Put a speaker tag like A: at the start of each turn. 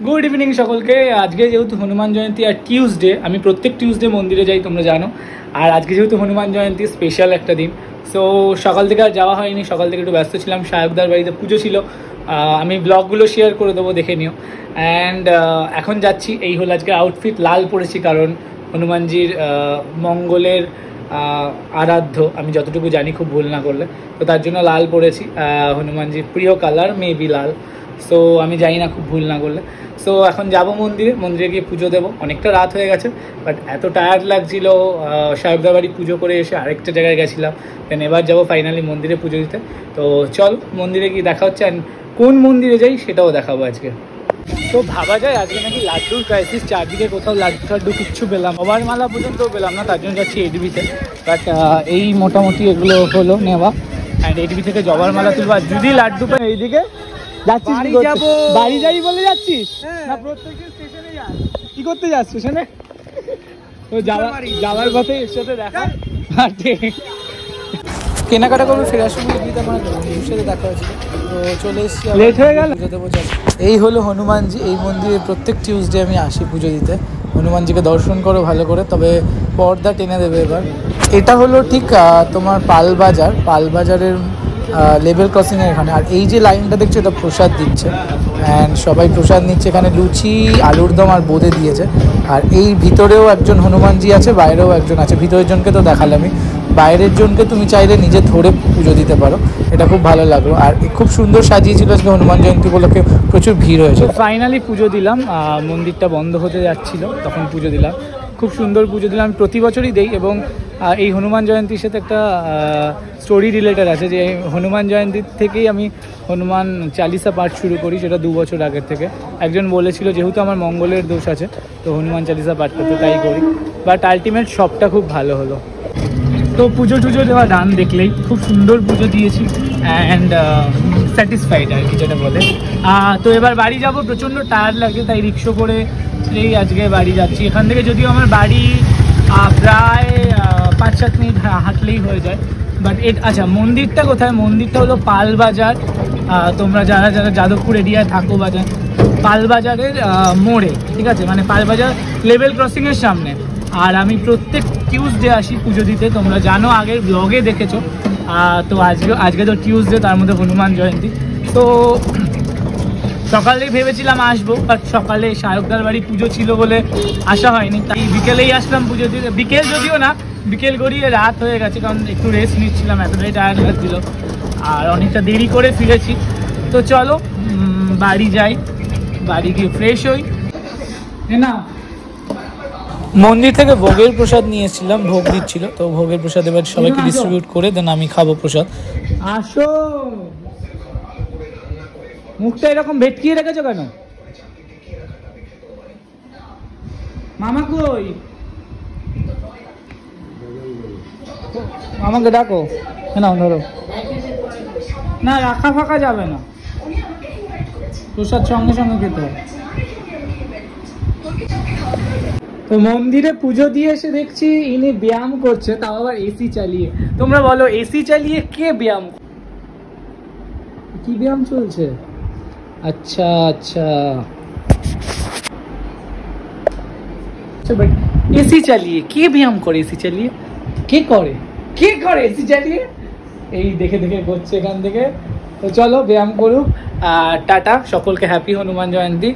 A: Good evening সকলকে। আজকে যেহেতু হনুমান জয়ন্তী আর টিউসডে, আমি প্রত্যেক টিউসডে মন্দিরে যাই তোমরা জানো, আর আজকে যেহেতু হনুমান জয়ন্তী স্পেশাল একটা দিন, সো সকাল থেকে আর যাওয়া হয়নি। সকাল থেকে একটু ব্যস্ত ছিলাম, সায়কদার বাড়িতে পুজো ছিল। আমি ব্লগগুলো শেয়ার করে দেবো, দেখে নিও। অ্যান্ড এখন যাচ্ছি। এই হলো আজকে আউটফিট, লাল পরেছি কারণ হনুমানজির মঙ্গলের আরাধ্য, আমি যতটুকু জানি, খুব ভুল না করলে, তো তার জন্য লাল পরেছি। হনুমানজির প্রিয় কালার মেবি লাল, সো আমি জানি না খুব ভুল না করলে। সো এখন যাব মন্দিরে গিয়ে পুজো দেবো। অনেকটা রাত হয়ে গেছে, বাট এত টায়ার্ড লাগছিল সাহেবদার বাড়ি পুজো করে এসে আরেকটা জায়গায় গেছিলাম, দেন এবার যাবো ফাইনালি মন্দিরে পুজো দিতে। তো চল মন্দিরে গিয়ে দেখা হচ্ছে, অ্যান্ড কোন মন্দিরে যাই সেটাও দেখাবো আজকে। তো ভাবা যায় আজকে নাকি লাড্ডুর ক্রাইসিস, চারদিকে কোথাও লাড্ডু কিচ্ছু পেলাম, সবার মালা পর্যন্তও পেলাম না, তার জন্য যাচ্ছি এডিবিতে। বাট এই মোটামুটি এগুলো হলো নেওয়া, অ্যান্ড এডিবি থেকে জবার মালা তুলবো। আর যদি লাড্ডু পাই, এইদিকে যাচ্ছিস, বাড়ি যাই বলে যাচ্ছিস না? প্রত্যেকদিন স্টেশনে যাস, কি করতে যাস স্টেশনে? তো যাওয়ার পথে এর সাথে দেখা, কেনাকাটা করবো, ফেরার সময় আমার সাথে দেখা হয়েছিল, তো চলে এসেছি, লেট হয়ে গেল। এই হলো হনুমানজি। এই মন্দিরে প্রত্যেক টিউসডে আমি আসি পুজো দিতে। হনুমানজিকে দর্শন করো ভালো করে, তবে পর্দা টেনে দেবে এবার। এটা হলো ঠিক তোমার পালবাজারের লেভেল ক্রসিংয়ের এখানে। আর এই যে লাইনটা দেখছো, এটা প্রসাদ দিচ্ছে, অ্যান্ড সবাই প্রসাদ নিচ্ছে। এখানে লুচি, আলুর দম আর বোঁদে দিয়েছে। আর এই ভিতরেও একজন হনুমানজি আছে, বাইরেও একজন আছে। ভিতরের জনকে তো দেখালামই, বাইরের জনকে তুমি চাইলে নিজে ধরে পুজো দিতে পারো। এটা খুব ভালো লাগলো, আর খুব সুন্দর সাজিয়েছিল আজকে হনুমান জয়ন্তী উপলক্ষে, প্রচুর ভিড় হয়েছে। ফাইনালি পুজো দিলাম, মন্দিরটা বন্ধ হতে যাচ্ছিল, তখন পুজো দিলাম। খুব সুন্দর পুজো দিলাম, প্রতি বছরই দেই। এবং এই হনুমান জয়ন্তীর সাথে একটা স্টোরি রিলেটেড আছে, যে হনুমান জয়ন্তীর থেকেই আমি হনুমান চালিসা পাঠ শুরু করি, সেটা 2 বছর আগের থেকে। একজন বলেছিল যেহেতু আমার মঙ্গলের দোষ আছে, তো হনুমান চালিসা পাঠ করতে, তাই করি। বাট আলটিমেট সবটা খুব ভালো হলো। তো পুজো টুজো দেওয়া ডান, দেখলেই খুব সুন্দর পুজো দিয়েছি, অ্যান্ড স্যাটিসফাইড আর কি যেটা বলে। তো এবার বাড়ি যাব, প্রচণ্ড টায়ার্ড লাগে, তাই রিক্সা করে এই আজকে বাড়ি যাচ্ছি। এখান থেকে যদিও আমার বাড়ি প্রায় 5-7 মিনিট হাঁটলেই হয়ে যায়। বাট আচ্ছা, মন্দিরটা কোথায়? মন্দিরটা হলো পালবাজার। তোমরা যারা যাদবপুর এরিয়ায় থাকো, বাজার পালবাজারের মোড়ে, ঠিক আছে? মানে পালবাজার লেভেল ক্রসিংয়ের সামনে। আর আমি প্রত্যেক টিউসডে আসি পুজো দিতে, তোমরা জানো, আগের ব্লগে দেখেছো। তো আজকে তো টিউসডে, তার মধ্যে হনুমান জয়ন্তী। তো সকালেই ভেবেছিলাম আসবো, বাট সকালে সায়কদার বাড়ি পুজো ছিল বলে আসা হয়নি, তাই বিকেলেই আসলাম পুজো দিতে। বিকেল যদিও না, বিকেল গড়িয়ে রাত হয়ে গেছে, কারণ একটু রেস্ট নিচ্ছিলাম, এতটাই টায়ার্ড লাগছিল, আর অনেকটা দেরি করে ফিরেছি। তো চলো বাড়ি যাই, বাড়ি গিয়ে ফ্রেশ হই। না, মন্দির থেকে ভোগের প্রসাদ নিয়ে এসেছিলাম, ভোগ দিচ্ছিল, তো ভোগের প্রসাদ এবার সবাইকে ডিস্ট্রিবিউট করে দেন আমি খাবো প্রসাদ। আসো, মুখটা এরকম ভেটকিয়ে রেখেছো কেন? মামা কই? মামাকে ডাকো না, ধরো না, রাখা ফাঁকা যাবে না, প্রসাদ সঙ্গে সঙ্গে খেতে হবে। তো মন্দিরে পুজো দিয়ে এসে দেখছি ইনি ব্যায়াম করছে, তাও আবার এসি চালিয়ে। তোমরা বলো, এসি চালিয়ে কে ব্যায়াম? কি ব্যায়াম চলছে? আচ্ছা আচ্ছা, বাট এসি চালিয়ে কে ব্যায়াম করে? এসি চালিয়ে কে করে এসি চালিয়ে? এই দেখে করছে এখান থেকে। তো চলো ব্যায়াম করুক। টাটা সকলকে, হ্যাপি হনুমান জয়ন্তী।